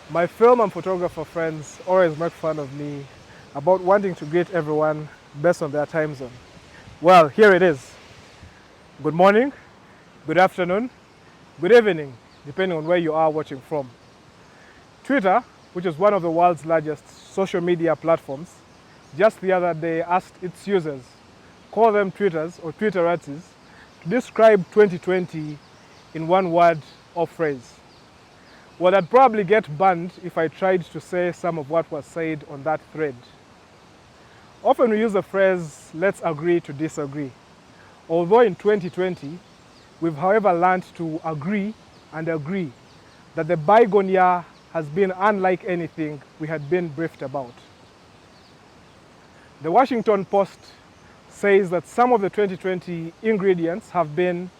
My film and photographer friends always make fun of me about wanting to greet everyone based on their time zone. Well, here it is. Good morning, good afternoon, good evening, depending on where you are watching from. Twitter, which is one of the world's largest social media platforms, just the other day asked its users, call them tweeters or Twitteratis, to describe 2020 in one word or phrase. Well, I'd probably get banned if I tried to say some of what was said on that thread. Often we use the phrase, let's agree to disagree. Although in 2020, we've however learned to agree and agree that the bygone year has been unlike anything we had been briefed about. The Washington Post says that some of the 2020 ingredients have been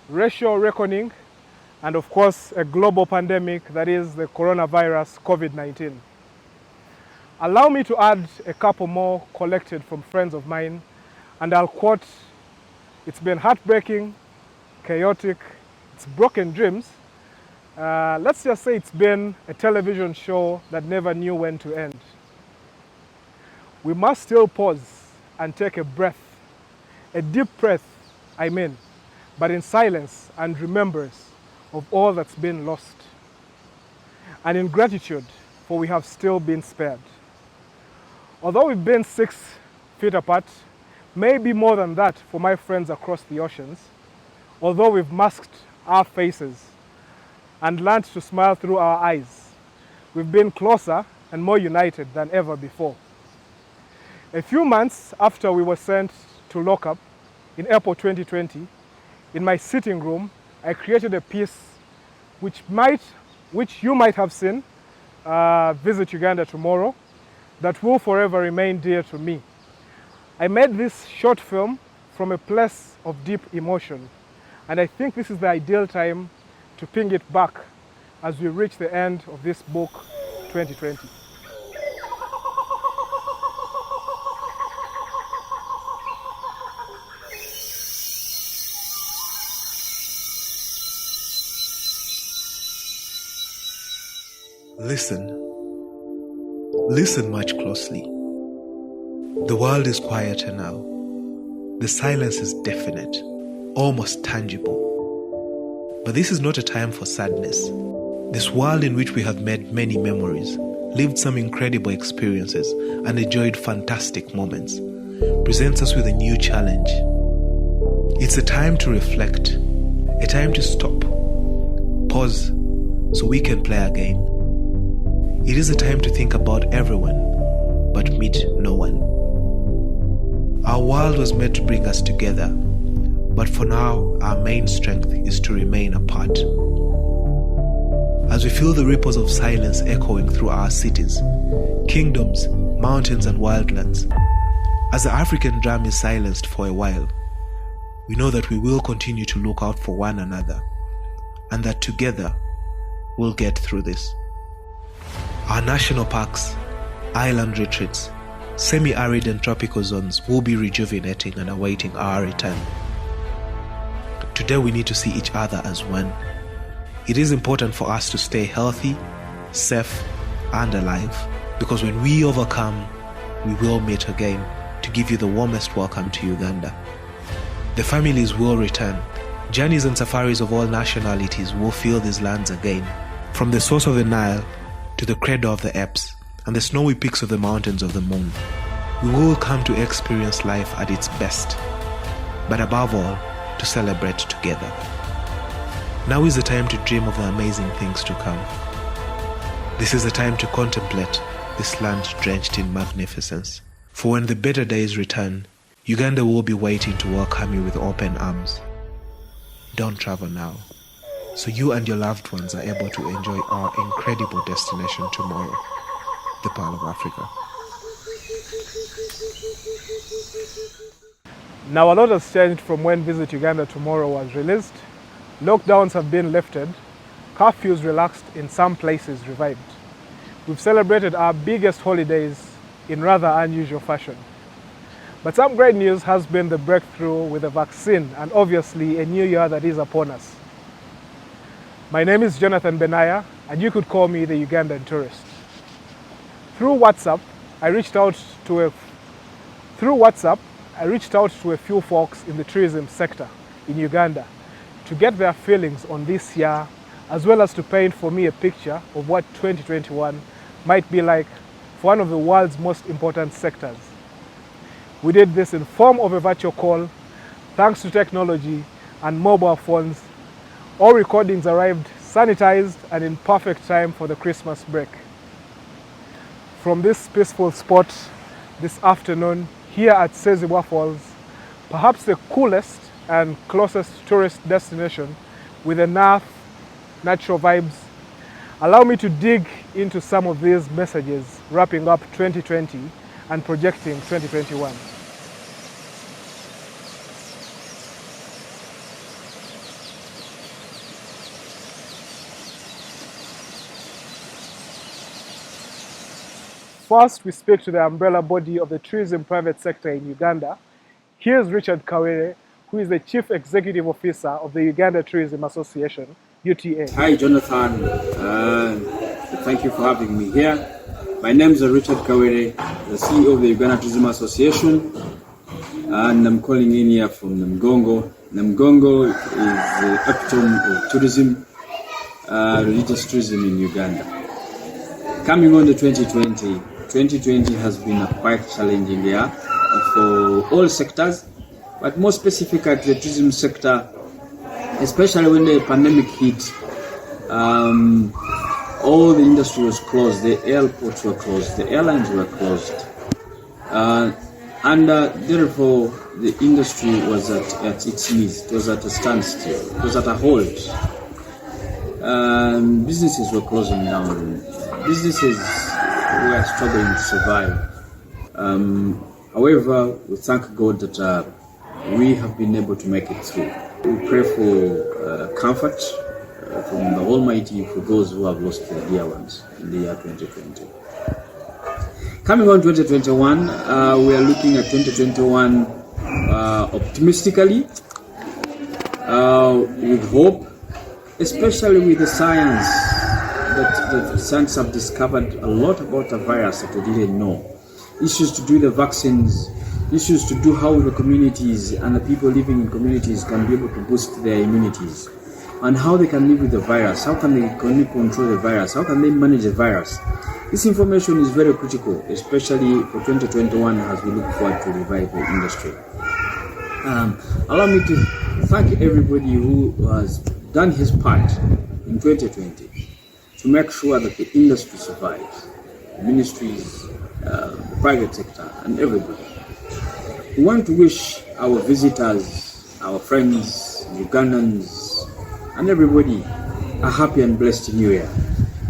racial reckoning and of course a global pandemic, that is the coronavirus COVID-19. Allow me to add a couple more collected from friends of mine, and I'll quote, it's been heartbreaking, chaotic, it's broken dreams. Let's just say it's been a television show that never knew when to end. We must still pause and take a breath, a deep breath, but in silence and remembrance of all that's been lost, and in gratitude for we have still been spared. Although we've been 6 feet apart, maybe more than that for my friends across the oceans, although we've masked our faces and learned to smile through our eyes, we've been closer and more united than ever before. A few months after we were sent to lockup in April 2020, in my sitting room, I created a piece which you might have seen, Visit Uganda Tomorrow, that will forever remain dear to me. I made this short film from a place of deep emotion, and I think this is the ideal time to ping it back as we reach the end of this book, 2020. Listen. Listen much closely. The world is quieter now. The silence is definite, almost tangible. But this is not a time for sadness. This world in which we have made many memories, lived some incredible experiences, and enjoyed fantastic moments, presents us with a new challenge. It's a time to reflect, a time to stop, pause, so we can play again. It is a time to think about everyone, but meet no one. Our world was meant to bring us together, but for now, our main strength is to remain apart. As we feel the ripples of silence echoing through our cities, kingdoms, mountains, and wildlands, as the African drum is silenced for a while, we know that we will continue to look out for one another, and that together, we'll get through this. Our national parks, island retreats, semi-arid and tropical zones will be rejuvenating and awaiting our return. Today we need to see each other as one. It is important for us to stay healthy, safe, and alive, because when we overcome, we will meet again to give you the warmest welcome to Uganda. The families will return. Journeys and safaris of all nationalities will feel these lands again, from the source of the Nile to the cradle of the Alps and the snowy peaks of the mountains of the moon. We will come to experience life at its best, but above all, to celebrate together. Now is the time to dream of the amazing things to come. This is the time to contemplate this land drenched in magnificence. For when the better days return, Uganda will be waiting to welcome you with open arms. Don't travel now, so you and your loved ones are able to enjoy our incredible destination tomorrow, the Pearl of Africa. Now a lot has changed from when Visit Uganda Tomorrow was released. Lockdowns have been lifted, curfews relaxed, in some places revived. We've celebrated our biggest holidays in rather unusual fashion. But some great news has been the breakthrough with a vaccine and obviously a new year that is upon us. My name is Jonathan Benaiah, and you could call me the Ugandan tourist. Through WhatsApp, I reached out to a few folks in the tourism sector in Uganda to get their feelings on this year, as well as to paint for me a picture of what 2021 might be like for one of the world's most important sectors. We did this in form of a virtual call. Thanks to technology and mobile phones, all recordings arrived sanitized and in perfect time for the Christmas break. From this peaceful spot this afternoon here at Seguya Falls, perhaps the coolest and closest tourist destination with enough natural vibes, allow me to dig into some of these messages, wrapping up 2020 and projecting 2021. First, we speak to the umbrella body of the tourism private sector in Uganda. Here's Richard Kawere, who is the Chief Executive Officer of the Uganda Tourism Association, UTA. Hi, Jonathan. Thank you for having me here. My name is Richard Kawere, the CEO of the Uganda Tourism Association, and I'm calling in here from Namgongo. Namgongo is the epitome of tourism, religious tourism in Uganda. Coming on to 2020, 2020 has been a quite challenging year for all sectors, but more specific at the tourism sector, especially when the pandemic hit. All the industry was closed, the airports were closed, the airlines were closed, and therefore the industry was at its knees. It was at a standstill, it was at a halt. Businesses were closing down, businesses were struggling to survive. However, we thank God that we have been able to make it through. We pray for comfort from the Almighty for those who have lost their dear ones in the year 2020. Coming on 2021, we are looking at 2021 optimistically, with hope, especially with the science that the science have discovered a lot about the virus that we didn't know. Issues to do the vaccines, issues to do how the communities and the people living in communities can be able to boost their immunities, and how they can live with the virus, how can they control the virus, how can they manage the virus. This information is very critical, especially for 2021 as we look forward to revive the industry. Allow me to thank everybody who has done his part in 2020 to make sure that the industry survives, the ministries, the private sector, and everybody. We want to wish our visitors, our friends, Ugandans, and everybody a happy and blessed New Year.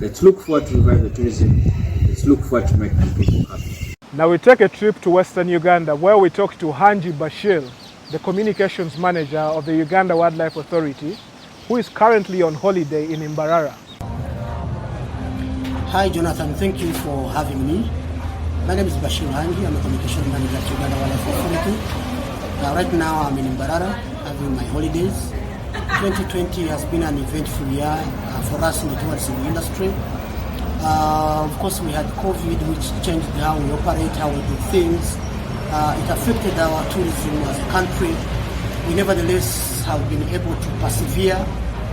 Let's look forward to revive the tourism. Let's look forward to making people happy. Now we take a trip to Western Uganda, where we talk to Hanji Bashir, the communications manager of the Uganda Wildlife Authority, who is currently on holiday in Mbarara. Hi Jonathan, thank you for having me. My name is Bashir Hanji, I'm a communications manager at Uganda Wildlife Authority. Right now I'm in Mbarara having my holidays. 2020 has been an eventful year for us in the tourism industry. Of course, we had COVID, which changed how we operate, how we do things. It affected our tourism as a country. We nevertheless have been able to persevere,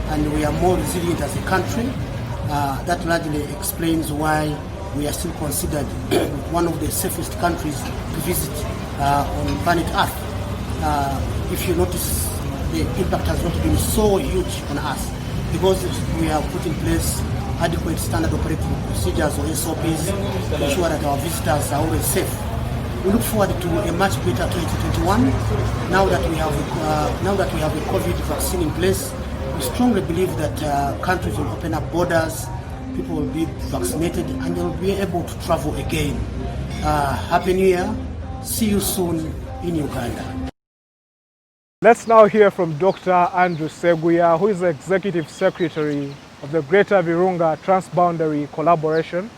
and we are more resilient as a country. That largely explains why we are still considered one of the safest countries to visit on planet Earth. If you notice, the impact has not been so huge on us because we have put in place adequate standard operating procedures or SOPs to ensure that our visitors are always safe. We look forward to a much better 2021. Now that we have a COVID vaccine in place, we strongly believe that countries will open up borders, people will be vaccinated, and they'll be able to travel again. Happy New Year. See you soon in Uganda. Let's now hear from Dr. Andrew Seguya, who is the Executive Secretary of the Greater Virunga Transboundary Collaboration,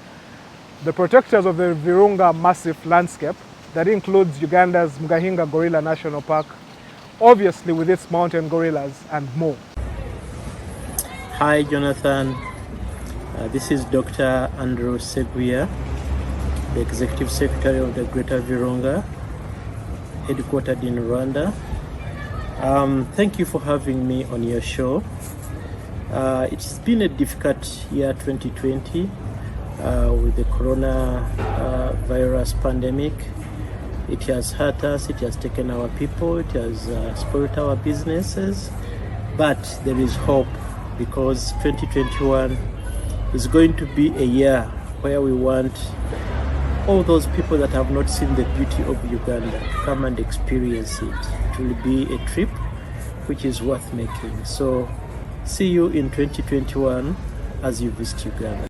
the protectors of the Virunga Massif landscape that includes Uganda's Mgahinga Gorilla National Park, obviously with its mountain gorillas and more. Hi Jonathan, This is Dr. Andrew Seguya, the Executive Secretary of the Greater Virunga, headquartered in Rwanda. Thank you for having me on your show. It's been a difficult year 2020 with the coronavirus pandemic. It has hurt us, it has taken our people, it has spoiled our businesses, but there is hope because 2021 is going to be a year where we want all those people that have not seen the beauty of Uganda to come and experience it. It will be a trip which is worth making. So see you in 2021 as you visit Uganda.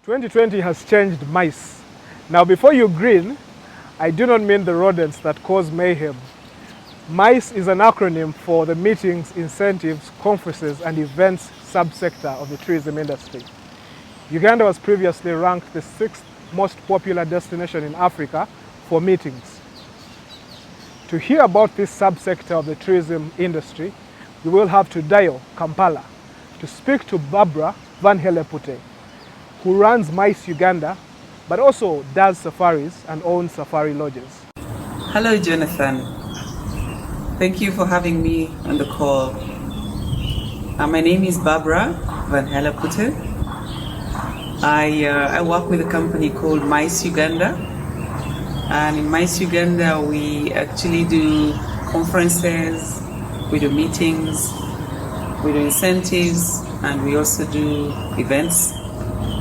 2020 has changed mice. Now before you grin, I do not mean the rodents that cause mayhem. MICE is an acronym for the Meetings, Incentives, Conferences and Events subsector of the tourism industry. Uganda was previously ranked the 6th most popular destination in Africa for meetings. To hear about this subsector of the tourism industry, we will have to dial Kampala to speak to Babra Vanhelleputte, who runs MICE Uganda, but also does safaris and owns safari lodges. Hello, Jonathan. Thank you for having me on the call. My name is Babra Vanhelleputte. I work with a company called MICE Uganda. And in MICE Uganda, we actually do conferences, we do meetings, we do incentives, and we also do events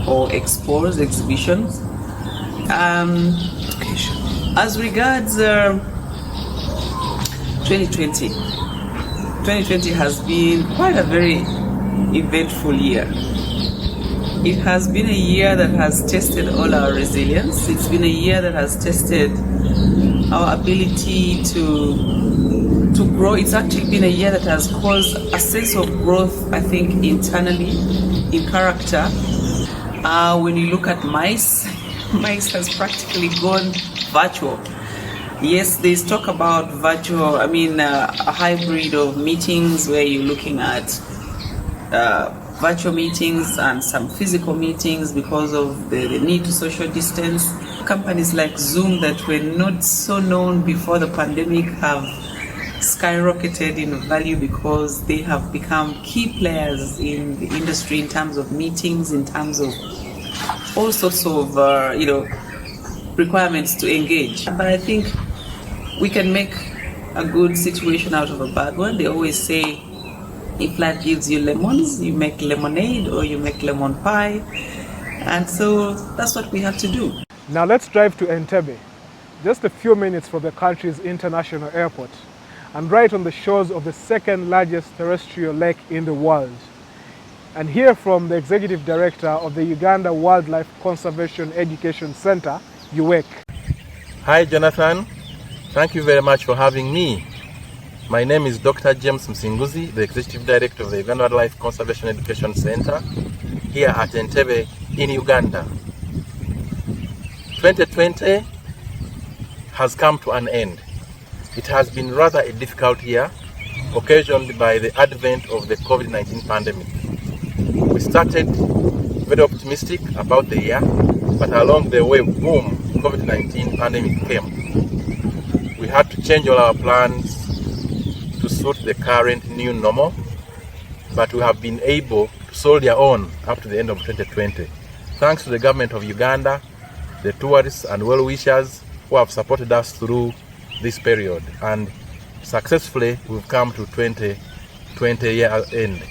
or expos, exhibitions. As regards 2020 has been quite a very eventful year. It has been a year that has tested all our resilience. It's been a year that has tested our ability to grow. It's actually been a year that has caused a sense of growth, I think, internally, in character. When you look at MICE, MICE has practically gone virtual. Yes, there's talk about virtual, a hybrid of meetings where you're looking at virtual meetings and some physical meetings because of the need to social distance. Companies like Zoom that were not so known before the pandemic have skyrocketed in value because they have become key players in the industry in terms of meetings, in terms of all sorts of requirements to engage. But I think we can make a good situation out of a bad one. They always say, if life gives you lemons, you make lemonade or you make lemon pie. And so that's what we have to do. Now let's drive to Entebbe, just a few minutes from the country's international airport, and right on the shores of the second largest terrestrial lake in the world, and hear from the Executive Director of the Uganda Wildlife Conservation Education Center, UWEC. Hi Jonathan, thank you very much for having me. My name is Dr. James Musinguzi, the Executive Director of the Uganda Wildlife Conservation Education Center here at Entebbe in Uganda. 2020 has come to an end. It has been rather a difficult year, occasioned by the advent of the COVID-19 pandemic. We started very optimistic about the year, but along the way, boom, COVID-19 pandemic came. We had to change all our plans to suit the current new normal, but we have been able to soldier on up to the end of 2020. Thanks to the government of Uganda, the tourists and well-wishers who have supported us through this period, and successfully we've come to 2020 year end.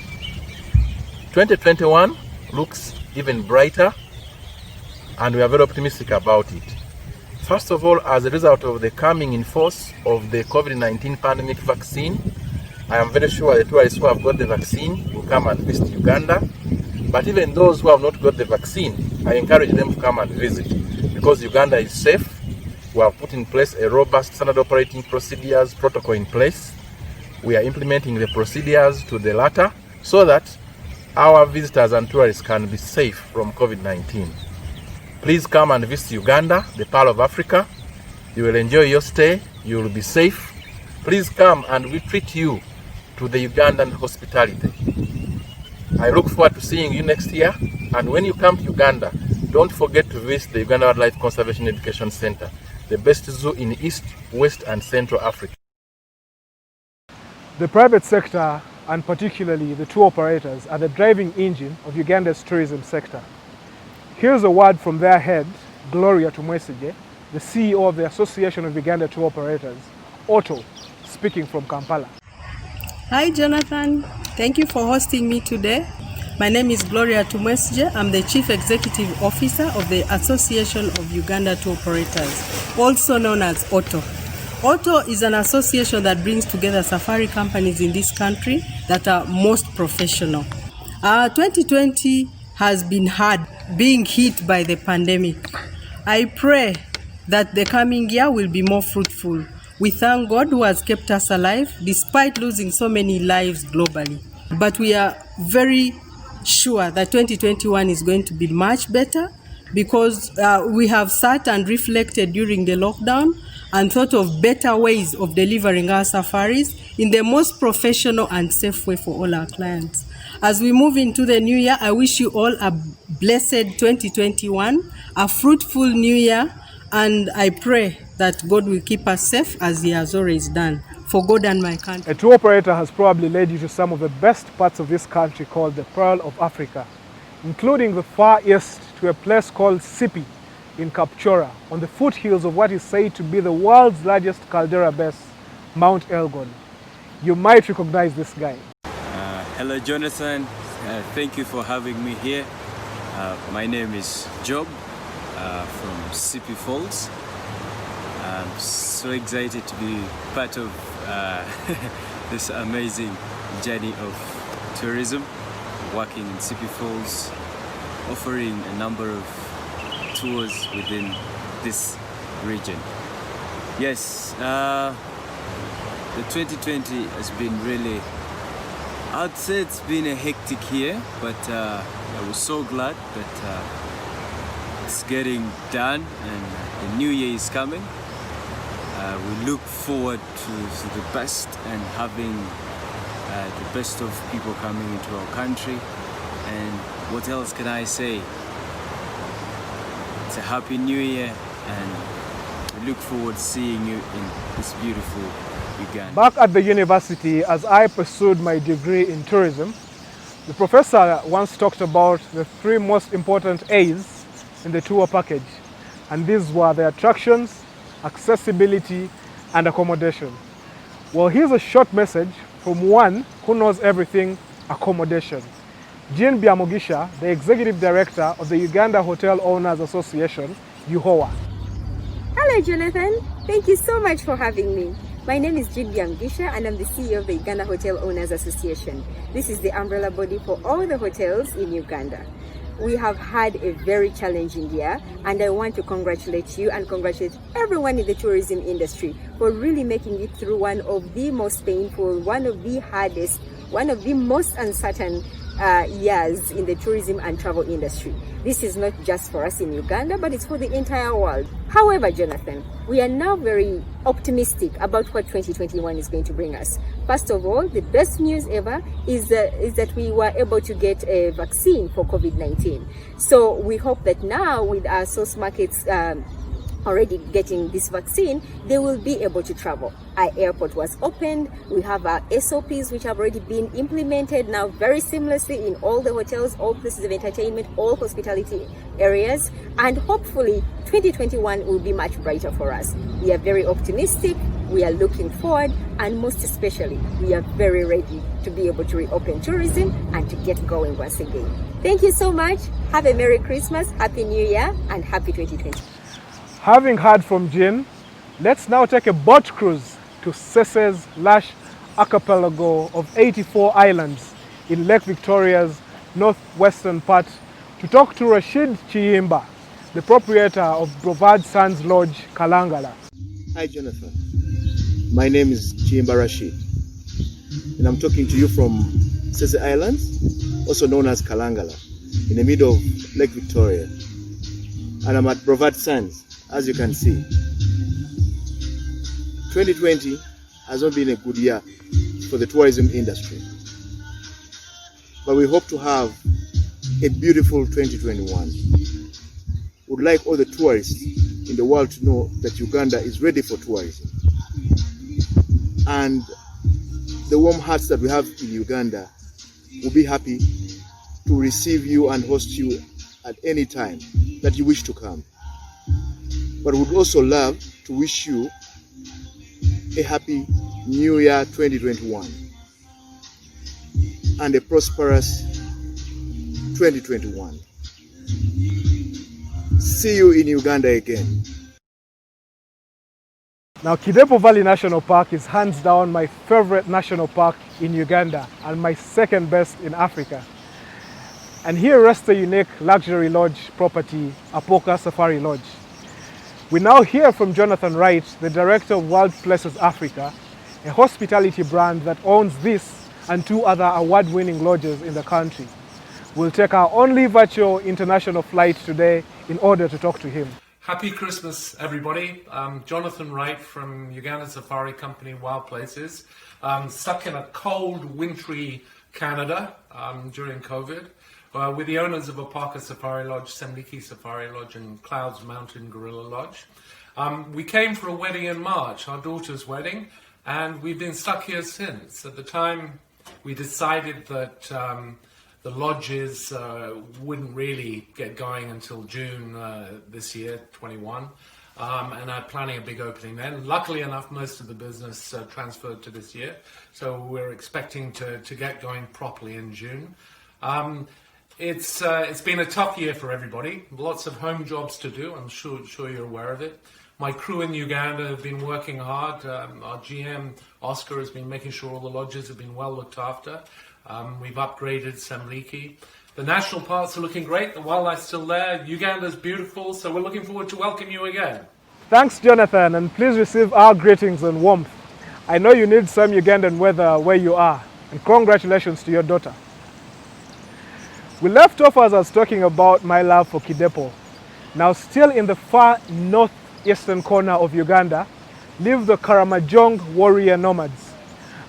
2021 looks even brighter and we are very optimistic about it. First of all, as a result of the coming in force of the COVID-19 pandemic vaccine, I am very sure the tourists who have got the vaccine will come and visit Uganda. But even those who have not got the vaccine, I encourage them to come and visit because Uganda is safe. We have put in place a robust standard operating procedures protocol in place. We are implementing the procedures to the latter so that our visitors and tourists can be safe from COVID-19. Please come and visit Uganda, the Pearl of Africa. You will enjoy your stay, you will be safe. Please come and we treat you to the Ugandan hospitality. I look forward to seeing you next year. And when you come to Uganda, don't forget to visit the Uganda Wildlife Conservation Education Center, the best zoo in East, West, and Central Africa. The private sector, and particularly the tour operators, are the driving engine of Uganda's tourism sector. Here's a word from their head, Gloria Tumwesigye, the CEO of the Association of Uganda Tour Operators, Otto, speaking from Kampala. Hi Jonathan, thank you for hosting me today. My name is Gloria Tumwesigye. I'm the Chief Executive Officer of the Association of Uganda Tour Operators, also known as Otto. Otto is an association that brings together safari companies in this country that are most professional. 2020 has been hard, being hit by the pandemic. I pray that the coming year will be more fruitful. We thank God who has kept us alive despite losing so many lives globally. But we are very sure that 2021 is going to be much better because we have sat and reflected during the lockdown and thought of better ways of delivering our safaris in the most professional and safe way for all our clients. As we move into the new year, I wish you all a blessed 2021, a fruitful new year, and I pray that God will keep us safe as He has always done, for God and my country. A tour operator has probably led you to some of the best parts of this country called the Pearl of Africa, including the Far East to a place called Sipi in Kapchora, on the foothills of what is said to be the world's largest caldera base, Mount Elgon. You might recognize this guy. Hello Jonathan, thank you for having me here. My name is Job from Sipi Falls. I'm so excited to be part of this amazing journey of tourism, working in Sipi Falls, offering a number of tours within this region. Yes, the 2020 has been really, I'd say it's been a hectic year, but I was so glad that it's getting done and the new year is coming. We look forward to the best and having the best of people coming into our country. And what else can I say? It's a happy new year and we look forward to seeing you in this beautiful Uganda. Back at the university, as I pursued my degree in tourism, the professor once talked about the 3 most important A's in the tour package, and these were the attractions, accessibility, and accommodation. Well, here's a short message from one who knows everything accommodation. Jean Biamugisha, the Executive Director of the Uganda Hotel Owners Association, UHOA. Hello Jonathan, thank you so much for having me. My name is Jean Biamugisha and I'm the CEO of the Uganda Hotel Owners Association. This is the umbrella body for all the hotels in Uganda. We have had a very challenging year and I want to congratulate you and congratulate everyone in the tourism industry for really making it through one of the most painful, one of the hardest, one of the most uncertain years in the tourism and travel industry. This is not just for us in Uganda, but it's for the entire world. However, Jonathan, we are now very optimistic about what 2021 is going to bring us. First of all, the best news ever is that we were able to get a vaccine for COVID-19. So we hope that now with our source markets already getting this vaccine, they will be able to travel. Our airport was opened. We have our SOPs which have already been implemented now very seamlessly in all the hotels, all places of entertainment, all hospitality areas. And hopefully 2021 will be much brighter for us. We are very optimistic. We are looking forward. And most especially, we are very ready to be able to reopen tourism and to get going once again. Thank you so much. Have a Merry Christmas, Happy New Year, and Happy 2020. Having heard from Jean, let's now take a boat cruise to Sese's lush archipelago of 84 islands in Lake Victoria's northwestern part to talk to Rashid Chiyimba, the proprietor of Brevard Sands Lodge, Kalangala. Hi Jonathan, my name is Chiyimba Rashid and I'm talking to you from Sese Islands, also known as Kalangala, in the middle of Lake Victoria, and I'm at Brevard Sands. As you can see, 2020 has not been a good year for the tourism industry. but we hope to have a beautiful 2021. Would like all the tourists in the world to know that Uganda is ready for tourism. And the warm hearts that we have in Uganda will be happy to receive you and host you at any time that you wish to come. But would also love to wish you a happy New Year 2021 and a prosperous 2021. See you in Uganda again. Now, Kidepo Valley National Park is hands down my favorite national park in Uganda and my second best in Africa. And here rests the unique luxury lodge property, Apoka Safari Lodge. We now hear from Jonathan Wright, the director of Wild Places Africa, a hospitality brand that owns this and two other award-winning lodges in the country. We'll take our only virtual international flight today in order to talk to him. Happy Christmas, everybody. I'm Jonathan Wright from Uganda Safari Company, Wild Places. Stuck in a cold, wintry Canada during COVID with the owners of Apaka Safari Lodge, Semliki Safari Lodge, and Clouds Mountain Gorilla Lodge. We came for a wedding in March, our daughter's wedding, and we've been stuck here since. At the time, we decided that the lodges wouldn't really get going until June this year, 21, and are planning a big opening then. Luckily enough, most of the business transferred to this year, so we're expecting to get going properly in June. It's been a tough year for everybody. Lots of home jobs to do. I'm sure you're aware of it. My crew in Uganda have been working hard. Our GM, Oscar, has been making sure all the lodges have been well looked after. We've upgraded Semliki. The national parks are looking great. The wildlife's still there. Uganda's beautiful, so we're looking forward to welcome you again. Thanks, Jonathan, and please receive our greetings and warmth. I know you need some Ugandan weather where you are, and congratulations to your daughter. We left off as I was talking about my love for Kidepo. Now, still in the far northeastern corner of Uganda, live the Karamojong warrior nomads.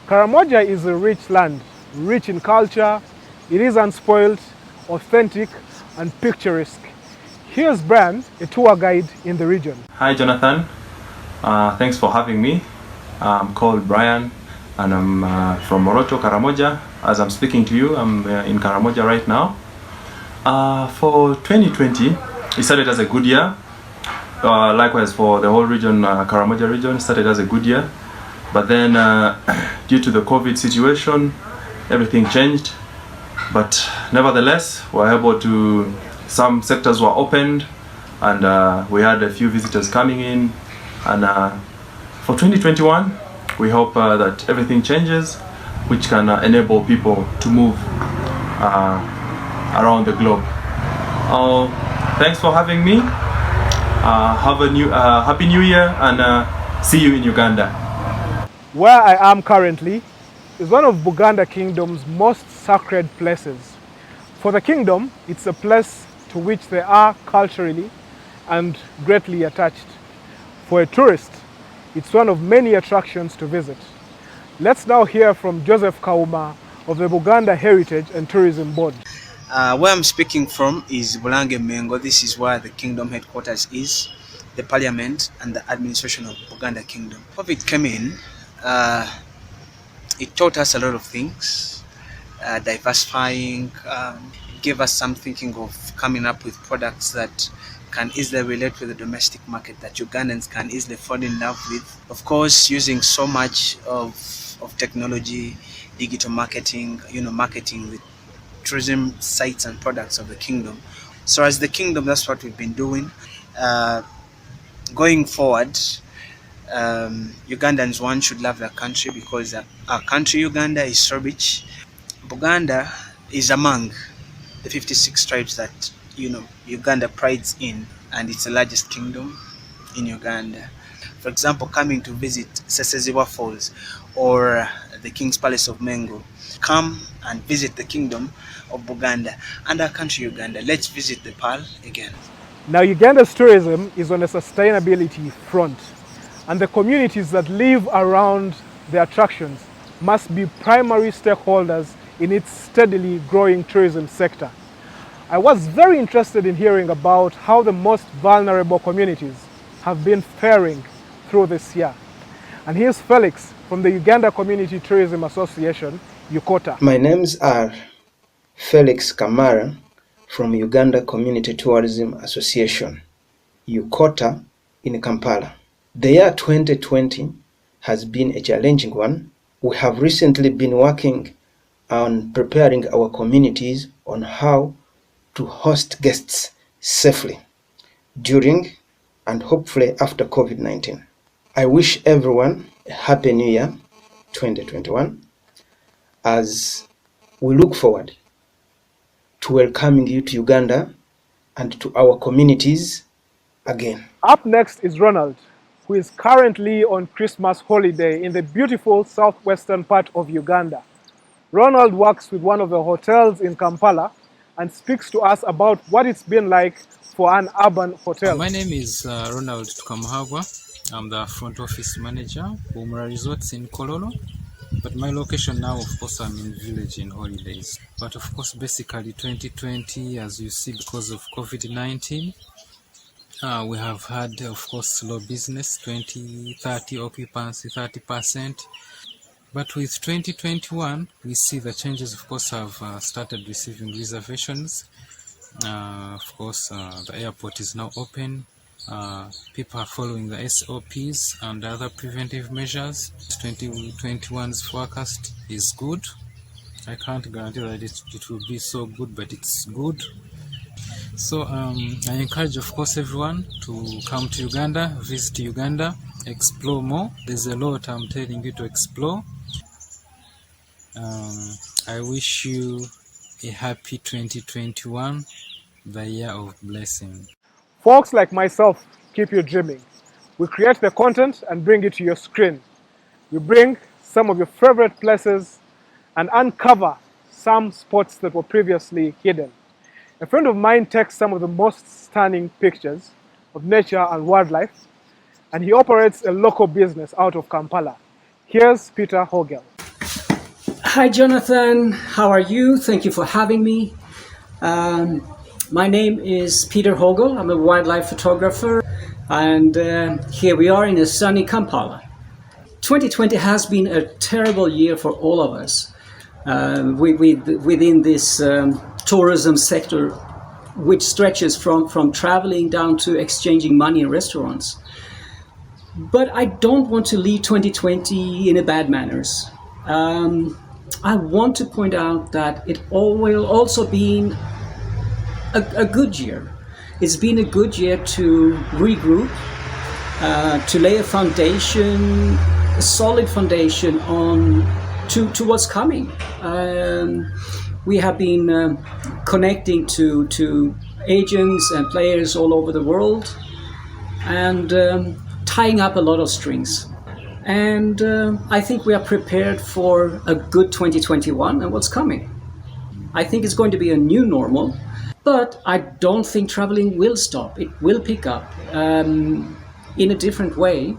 Karamoja is a rich land, rich in culture. It is unspoiled, authentic, and picturesque. Here's Brian, a tour guide in the region. Hi Jonathan, thanks for having me. I'm called Brian and I'm from Moroto, Karamoja. As I'm speaking to you, I'm in Karamoja right now. For 2020, it started as a good year. Likewise for the whole region, Karamoja region, started as a good year. But then due to the COVID situation, everything changed. But nevertheless, we're able to, some sectors were opened and we had a few visitors coming in. And for 2021, we hope that everything changes, which can enable people to move around the globe. Thanks for having me. Have a happy New Year and see you in Uganda. Where I am currently is one of Buganda Kingdom's most sacred places. For the kingdom, it's a place to which they are culturally and greatly attached. For a tourist, it's one of many attractions to visit. Let's now hear from Joseph Kawuma of the Buganda Heritage and Tourism Board. Where I'm speaking from is Bulange Mengo. This is where the kingdom headquarters is, the parliament and the administration of Buganda Kingdom. COVID came in, it taught us a lot of things, diversifying, gave us some thinking of coming up with products that can easily relate with the domestic market, that Ugandans can easily fall in love with. Of course, using so much of technology, digital marketing, marketing with tourism sites and products of the kingdom. So as the kingdom, that's what we've been doing. Going forward, Ugandans, one, should love their country because our country, Uganda, is so rich. Buganda is among the 56 tribes that Uganda prides in, and it's the largest kingdom in Uganda. For example, coming to visit Seseziwa Falls or the King's Palace of Mengo, come and visit the kingdom of Buganda and our country, Uganda. Let's visit the Pearl again. Now, Uganda's tourism is on a sustainability front, and the communities that live around the attractions must be primary stakeholders in its steadily growing tourism sector. I was very interested in hearing about how the most vulnerable communities have been faring through this year. And here's Felix from the Uganda Community Tourism Association, UKOTA. My names are Felix Kamara from Uganda Community Tourism Association, UKOTA in Kampala. The year 2020 has been a challenging one. We have recently been working on preparing our communities on how to host guests safely during and hopefully after COVID-19. I wish everyone a happy new year 2021 as we look forward to welcoming you to Uganda and to our communities again. Up next is Ronald, who is currently on Christmas holiday in the beautiful southwestern part of Uganda. Ronald works with one of the hotels in Kampala and speaks to us about what it's been like for an urban hotel. My name is Ronald Tukamuhagwa. I'm the front office manager for Umra Resorts in Kololo. But my location now, of course, I'm in village in holidays. But of course, basically 2020, as you see, because of COVID-19, we have had, of course, slow business, 30 occupancy, 30%. But with 2021, we see the changes, of course, have started receiving reservations. Of course, the airport is now open. People are following the SOPs and other preventive measures. 2021's forecast is good. I can't guarantee that it will be so good, but it's good. So I encourage, of course, everyone to come to Uganda, visit Uganda, explore more. There's a lot I'm telling you to explore. I wish you a happy 2021, the year of blessing. Folks like myself keep you dreaming. We create the content and bring it to your screen. We bring some of your favorite places and uncover some spots that were previously hidden. A friend of mine takes some of the most stunning pictures of nature and wildlife, and he operates a local business out of Kampala. Here's Peter Hogel. Hi, Jonathan. How are you? Thank you for having me. My name is Peter Hogel. I'm a wildlife photographer, and here we are in a sunny Kampala. 2020 has been a terrible year for all of us within this tourism sector, which stretches from traveling down to exchanging money in restaurants. But I don't want to leave 2020 in a bad manners. I want to point out that it will also been a good year. It's been a good year to regroup, to lay a foundation, a solid foundation to what's coming. We have been connecting to agents and players all over the world and tying up a lot of strings. And I think we are prepared for a good 2021 and what's coming. I think it's going to be a new normal, but I don't think traveling will stop. It will pick up in a different way.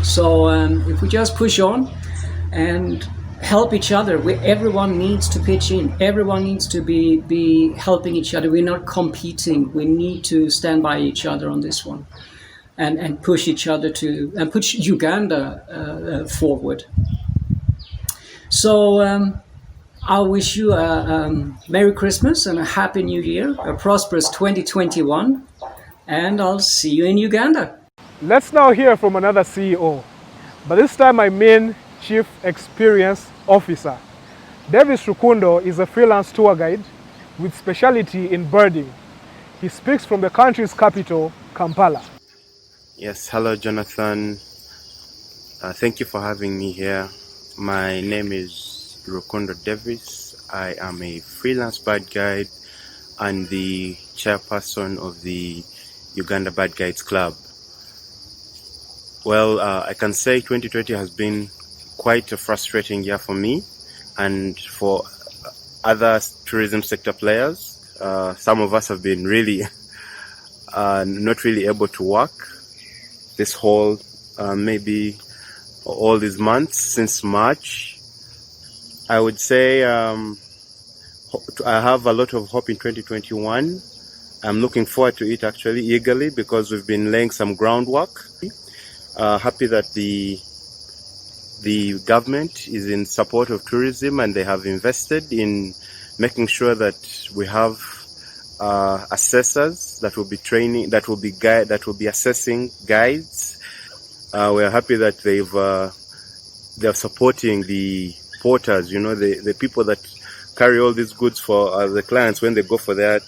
So if we just push on and help each other, everyone needs to pitch in. Everyone needs to be helping each other. We're not competing. We need to stand by each other on this one. And push each other and push Uganda forward. So I wish you a Merry Christmas and a Happy New Year, a prosperous 2021, and I'll see you in Uganda. Let's now hear from another CEO, but this time I mean Chief Experience Officer. Davis Rukundo is a freelance tour guide with specialty in birding. He speaks from the country's capital, Kampala. Yes, hello Jonathan. Thank you for having me here. My name is Rukundo Davis. I am a freelance bird guide and the chairperson of the Uganda Bird Guides Club. Well, I can say 2020 has been quite a frustrating year for me and for other tourism sector players. Some of us have been really not really able to work this whole maybe all these months since March. I would say I have a lot of hope in 2021. I'm looking forward to it actually eagerly because we've been laying some groundwork. Happy that the government is in support of tourism and they have invested in making sure that we have assessors that will be training, that will be assessing guides. We are happy that they're supporting the porters, you know, the people that carry all these goods for the clients when they go for their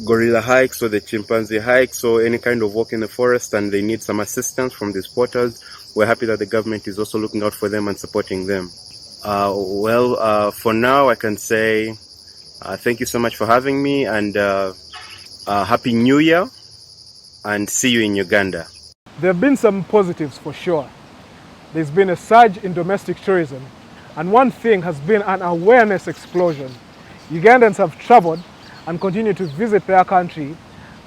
gorilla hikes or the chimpanzee hikes or any kind of walk in the forest, and they need some assistance from these porters. We're happy that the government is also looking out for them and supporting them. For now I can say thank you so much for having me, and Happy New Year, and see you in Uganda. There have been some positives for sure. There's been a surge in domestic tourism, and one thing has been an awareness explosion. Ugandans have traveled and continue to visit their country,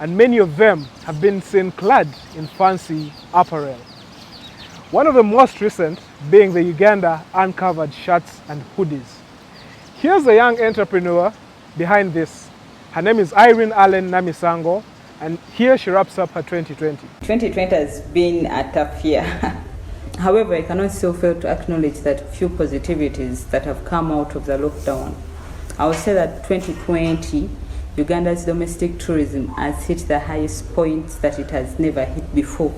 and many of them have been seen clad in fancy apparel. One of the most recent being the Uganda uncovered shirts and hoodies. Here's a young entrepreneur behind this. Her name is Irene Allen Namisango, and here she wraps up her 2020. 2020 has been a tough year. However, I cannot still fail to acknowledge that few positivities that have come out of the lockdown. I would say that 2020, Uganda's domestic tourism has hit the highest point that it has never hit before.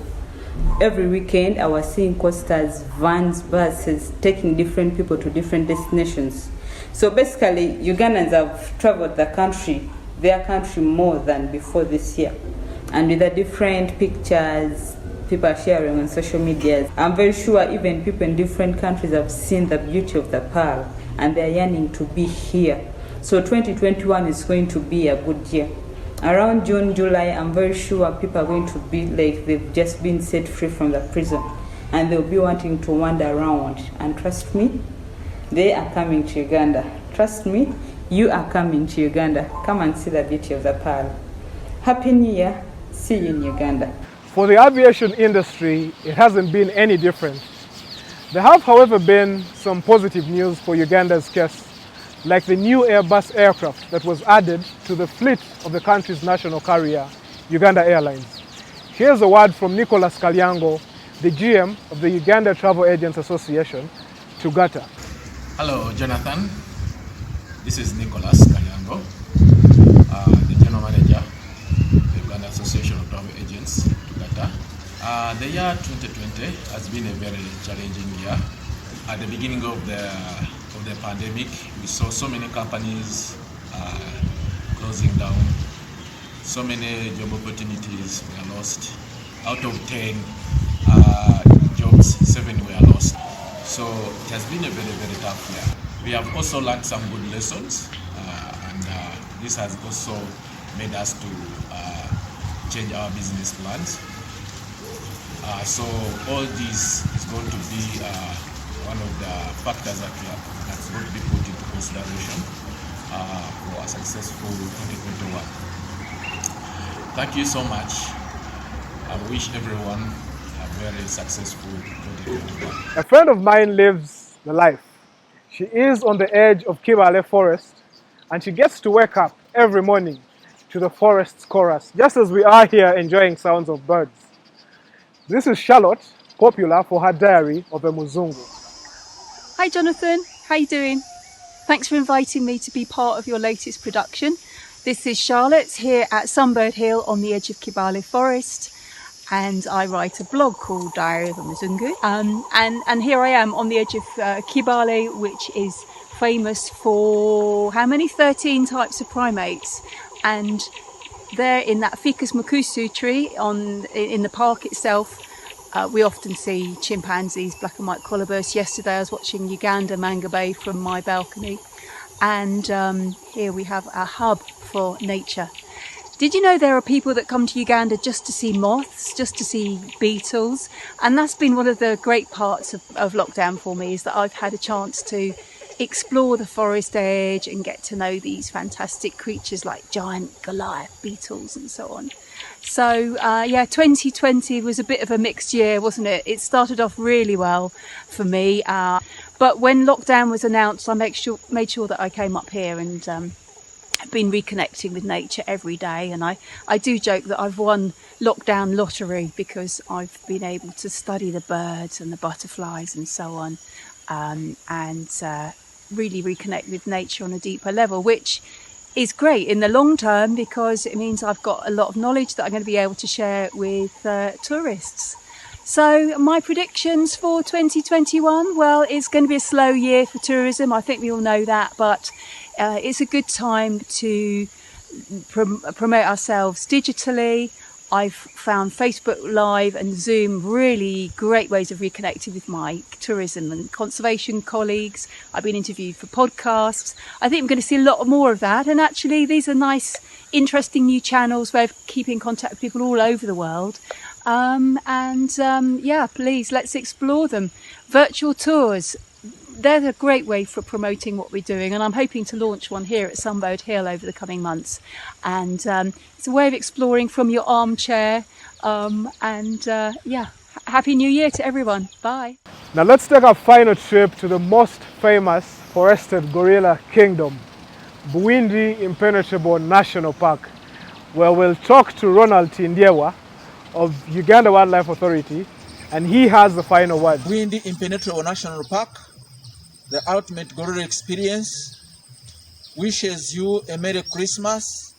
Every weekend, I was seeing coasters, vans, buses, taking different people to different destinations. So basically, Ugandans have traveled their country more than before this year. And with the different pictures people are sharing on social media, I'm very sure even people in different countries have seen the beauty of the pearl and they're yearning to be here. So 2021 is going to be a good year. Around June, July, I'm very sure people are going to be like they've just been set free from the prison and they'll be wanting to wander around. And trust me, they are coming to Uganda. Trust me, you are coming to Uganda. Come and see the beauty of the pearl. Happy New Year. See you in Uganda. For the aviation industry, it hasn't been any different. There have, however, been some positive news for Uganda's case, like the new Airbus aircraft that was added to the fleet of the country's national carrier, Uganda Airlines. Here's a word from Nicholas Kalyango, the GM of the Uganda Travel Agents Association, Tugata. Hello, Jonathan. This is Nicholas Kalyango, the General Manager of the Uganda Association of Travel Agents, Tugata. The year 2020 has been a very challenging year. At the beginning of the pandemic, we saw so many companies closing down. So many job opportunities were lost. Out of 10 jobs, 7 were lost. So it has been a very, very tough year. We have also learned some good lessons, and this has also made us to change our business plans. So all this is going to be one of the factors that's going to be put into consideration for a successful 2021. Thank you so much. I wish everyone a very successful 2021. A friend of mine lives the life. She is on the edge of Kawere forest, and she gets to wake up every morning to the forest's chorus, just as we are here enjoying sounds of birds. This is Charlotte, popular for her diary of a Muzungu. Hi Jonathan, how you doing? Thanks for inviting me to be part of your latest production. This is Charlotte here at Sunbird Hill on the edge of Kawere Forest, and I write a blog called Diary of a Muzungu. And here I am on the edge of Kawere, which is famous for how many? 13 types of primates. And there in that Ficus mukusu tree in the park itself, we often see chimpanzees, black and white collar bears. Yesterday I was watching Uganda Manga Bay from my balcony, and here we have a hub for nature. Did you know there are people that come to Uganda just to see moths, just to see beetles? And that's been one of the great parts of lockdown for me, is that I've had a chance to explore the forest edge and get to know these fantastic creatures like giant Goliath beetles and so on. So yeah, 2020 was a bit of a mixed year, wasn't it? It started off really well for me. But when lockdown was announced, I made sure that I came up here and been reconnecting with nature every day. And I do joke that I've won lockdown lottery because I've been able to study the birds and the butterflies and so on, and really reconnect with nature on a deeper level, which is great in the long term because it means I've got a lot of knowledge that I'm going to be able to share with tourists. So my predictions for 2021, well, it's going to be a slow year for tourism. I think we all know that, but it's a good time to promote ourselves digitally. I've found Facebook Live and Zoom really great ways of reconnecting with my tourism and conservation colleagues. I've been interviewed for podcasts. I think I'm going to see a lot more of that. And actually, these are nice, interesting new channels where I keep in contact with people all over the world. Yeah, please, let's explore them. Virtual tours, they're a great way for promoting what we're doing, and I'm hoping to launch one here at Sunbird Hill over the coming months. And it's a way of exploring from your armchair. Yeah, Happy New Year to everyone. Bye. Now let's take our final trip to the most famous forested gorilla kingdom, Bwindi Impenetrable National Park, where we'll talk to Ronald Tindyewa of Uganda Wildlife Authority, and he has the final word. Bwindi Impenetrable National Park, the ultimate gorilla experience, wishes you a Merry Christmas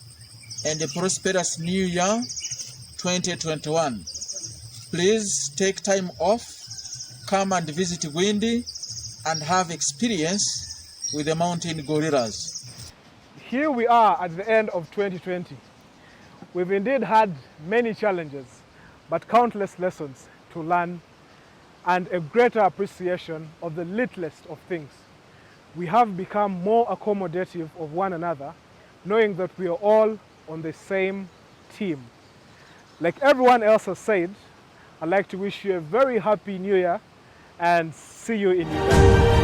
and a prosperous New Year 2021. Please take time off, come and visit Bwindi and have experience with the mountain gorillas. Here we are at the end of 2020. We've indeed had many challenges, but countless lessons to learn and a greater appreciation of the littlest of things. We have become more accommodative of one another, knowing that we are all on the same team. Like everyone else has said, I'd like to wish you a very happy New Year and see you in Uganda.